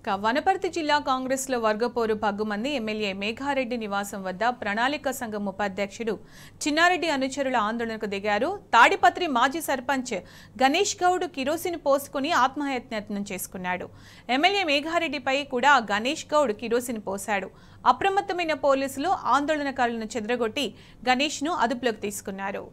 వనపర్తి జిల్లా కాంగ్రెస్ లో వర్గపోరు పగ్గుమంది ఎమ్మెల్యే మేఘారెడ్డి నివాసం వద్ద ప్రణాళిక సంఘం ఉపాధ్యక్షుడు చిన్నారెడ్డి అనుచరుల ఆందోళనకు దిగారు. తాడిపత్రి మాజీ సర్పంచ్ గణేష్ గౌడ్ కిరోసిన్ పోసుకుని ఆత్మహత్యయత్నం చేసుకున్నాడు. ఎమ్మెల్యే మేఘారెడ్డిపై కూడా గణేష్ గౌడ్ కిరోసిన్ పోశాడు. అప్రమత్తమైన పోలీసులు ఆందోళనకారులను చెదరగొట్టి గణేష్ ను అదుపులోకి తీసుకున్నారు.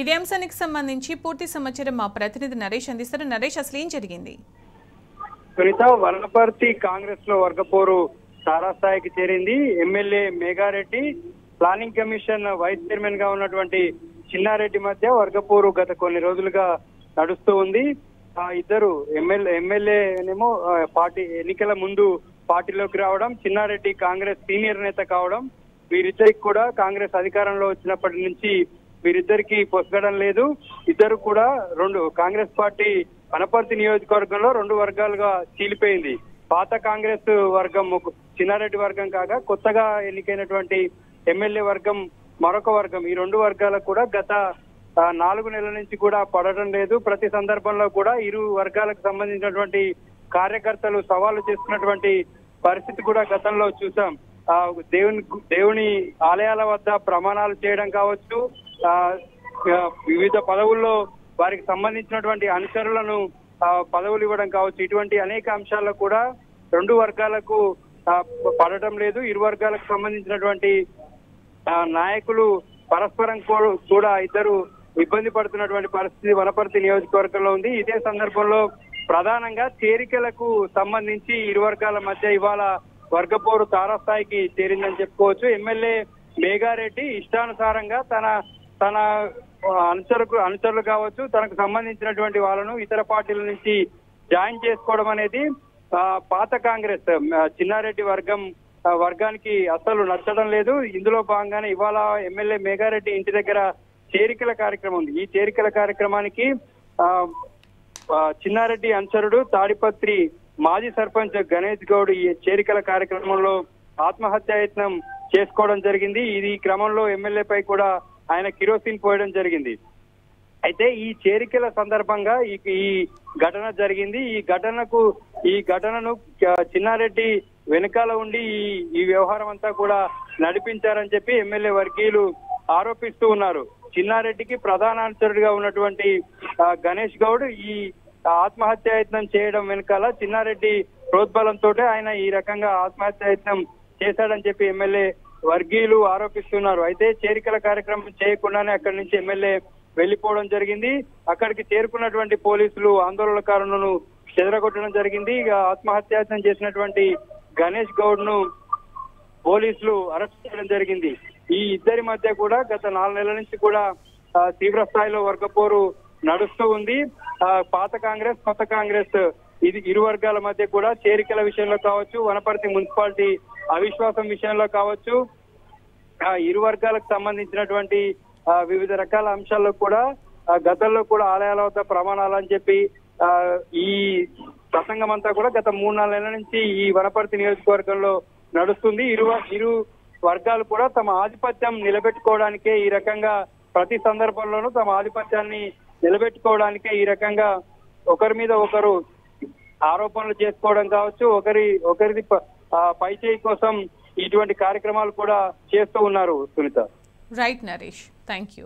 ఇదే అంశానికి సంబంధించి పూర్తి సమాచారం మా ప్రతినిధి నరేష్ అందిస్తారు. నరేష్, అసలు ఏం జరిగింది? వనపర్తి కాంగ్రెస్ లో వర్గపోరు తారాస్థాయికి చేరింది. MLA Megha Reddy, planning commission vice chairman గా ఉన్నటువంటి చిన్నారెడ్డి మధ్య వర్గపోరు గత కొన్ని రోజులుగా నడుస్తూ ఉంది. ఇద్దరు ఎమ్మెల్యేనేమో పార్టీ ఎన్నికల ముందు పార్టీలోకి రావడం, చిన్నారెడ్డి కాంగ్రెస్ సీనియర్ నేత కావడం, వీరిద్దరికి కూడా కాంగ్రెస్ అధికారంలో వచ్చినప్పటి నుంచి వీరిద్దరికి పొసగడం లేదు. ఇద్దరు కూడా కాంగ్రెస్ పార్టీ వనపర్తి నియోజకవర్గంలో రెండు వర్గాలుగా చీలిపోయింది. పాత కాంగ్రెస్ వర్గం చిన్నారెడ్డి వర్గం కాగా కొత్తగా ఎన్నికైనటువంటి ఎమ్మెల్యే వర్గం మరొక వర్గం. ఈ రెండు వర్గాలకు కూడా గత 4 నెలల నుంచి కూడా పడడం లేదు. ప్రతి సందర్భంలో కూడా ఇరు వర్గాలకు సంబంధించినటువంటి కార్యకర్తలు సవాలు చేస్తున్నటువంటి పరిస్థితి కూడా గతంలో చూసాం. దేవుని ఆలయాల వద్ద ప్రమాణాలు చేయడం కావచ్చు, వివిధ పదవుల్లో వారికి సంబంధించినటువంటి అనుచరులను పదవులు ఇవ్వడం కావచ్చు, ఇటువంటి అనేక అంశాల్లో కూడా రెండు వర్గాలకు పడటం లేదు. ఇరు వర్గాలకు సంబంధించినటువంటి నాయకులు పరస్పరం కూడా ఇద్దరు ఇబ్బంది పడుతున్నటువంటి పరిస్థితి వనపర్తి నియోజకవర్గంలో ఉంది. ఇదే సందర్భంలో ప్రధానంగా చేరికలకు సంబంధించి ఇరు వర్గాల మధ్య ఇవాళ వర్గపోరు తారాస్థాయికి చేరిందని చెప్పుకోవచ్చు. ఎమ్మెల్యే మేఘారెడ్డి ఇష్టానుసారంగా తన అనుచరులు కావచ్చు, తనకు సంబంధించినటువంటి వాళ్ళను ఇతర పార్టీల నుంచి జాయిన్ చేసుకోవడం అనేది పాత కాంగ్రెస్ చిన్నారెడ్డి వర్గానికి అసలు నచ్చడం లేదు. ఇందులో భాగంగానే ఇవాళ ఎమ్మెల్యే మేఘారెడ్డి ఇంటి దగ్గర చేరికల కార్యక్రమం ఉంది. ఈ చేరికల కార్యక్రమానికి చిన్నారెడ్డి అనుచరుడు తాడిపత్రి మాజీ సర్పంచ్ గణేష్ గౌడ్ ఈ చేరికల కార్యక్రమంలో ఆత్మహత్యాయత్నం చేసుకోవడం జరిగింది. ఈ క్రమంలో ఎమ్మెల్యేపై కూడా ఆయన కిరోసిన్ పోయడం జరిగింది. అయితే ఈ చేరికల సందర్భంగా ఈ ఘటన జరిగింది. ఈ ఘటనను చిన్నారెడ్డి వెనకాల ఉండి ఈ వ్యవహారం అంతా కూడా నడిపించారని చెప్పి ఎమ్మెల్యే వర్గీయులు ఆరోపిస్తూ ఉన్నారు. చిన్నారెడ్డికి ప్రధాన అనుచరుడిగా ఉన్నటువంటి గణేష్ గౌడ్ ఈ ఆత్మహత్యాయత్నం చేయడం వెనకాల చిన్నారెడ్డి ప్రోద్బలంతో ఆయన ఈ రకంగా ఆత్మహత్యాయత్నం చేశాడని చెప్పి ఎమ్మెల్యే వర్గీయులు ఆరోపిస్తున్నారు. అయితే చేరికల కార్యక్రమం చేయకుండానే అక్కడి నుంచి ఎమ్మెల్యే వెళ్లిపోవడం జరిగింది. అక్కడికి చేరుకున్నటువంటి పోలీసులు ఆందోళనకారులను చెదరగొట్టడం జరిగింది. ఇక ఆత్మహత్యాయత్నం చేసినటువంటి గణేష్ గౌడ్ ను పోలీసులు అరెస్ట్ చేయడం జరిగింది. ఈ ఇద్దరి మధ్య కూడా గత 4 నెలల నుంచి కూడా తీవ్ర స్థాయిలో వర్గపోరు నడుస్తూ ఉంది. పాత కాంగ్రెస్, కొత్త కాంగ్రెస్ ఇది ఇరు వర్గాల మధ్య కూడా చేరికల విషయంలో కావచ్చు, వనపర్తి మున్సిపాలిటీ అవిశ్వాసం విషయంలో కావచ్చు, ఇరు వర్గాలకు సంబంధించినటువంటి వివిధ రకాల అంశాల్లో కూడా గతంలో కూడా ఆలయాల వద్ద ప్రమాణాలు అని చెప్పి ఈ ప్రసంగం అంతా కూడా గత 3-4 నెలల నుంచి ఈ వనపర్తి నియోజకవర్గంలో నడుస్తుంది. ఇరు వర్గాలు కూడా తమ ఆధిపత్యం నిలబెట్టుకోవడానికే ఈ రకంగా ప్రతి సందర్భంలోనూ తమ ఆధిపత్యాన్ని నిలబెట్టుకోవడానికే ఈ రకంగా ఒకరి మీద ఒకరు ఆరోపణలు చేసుకోవడం కావచ్చు, ఒకరిది పై చేయి కోసం ఇటువంటి కార్యక్రమాలు కూడా చేస్తూ ఉన్నారు. Sunitha. Right Naresh, thank you.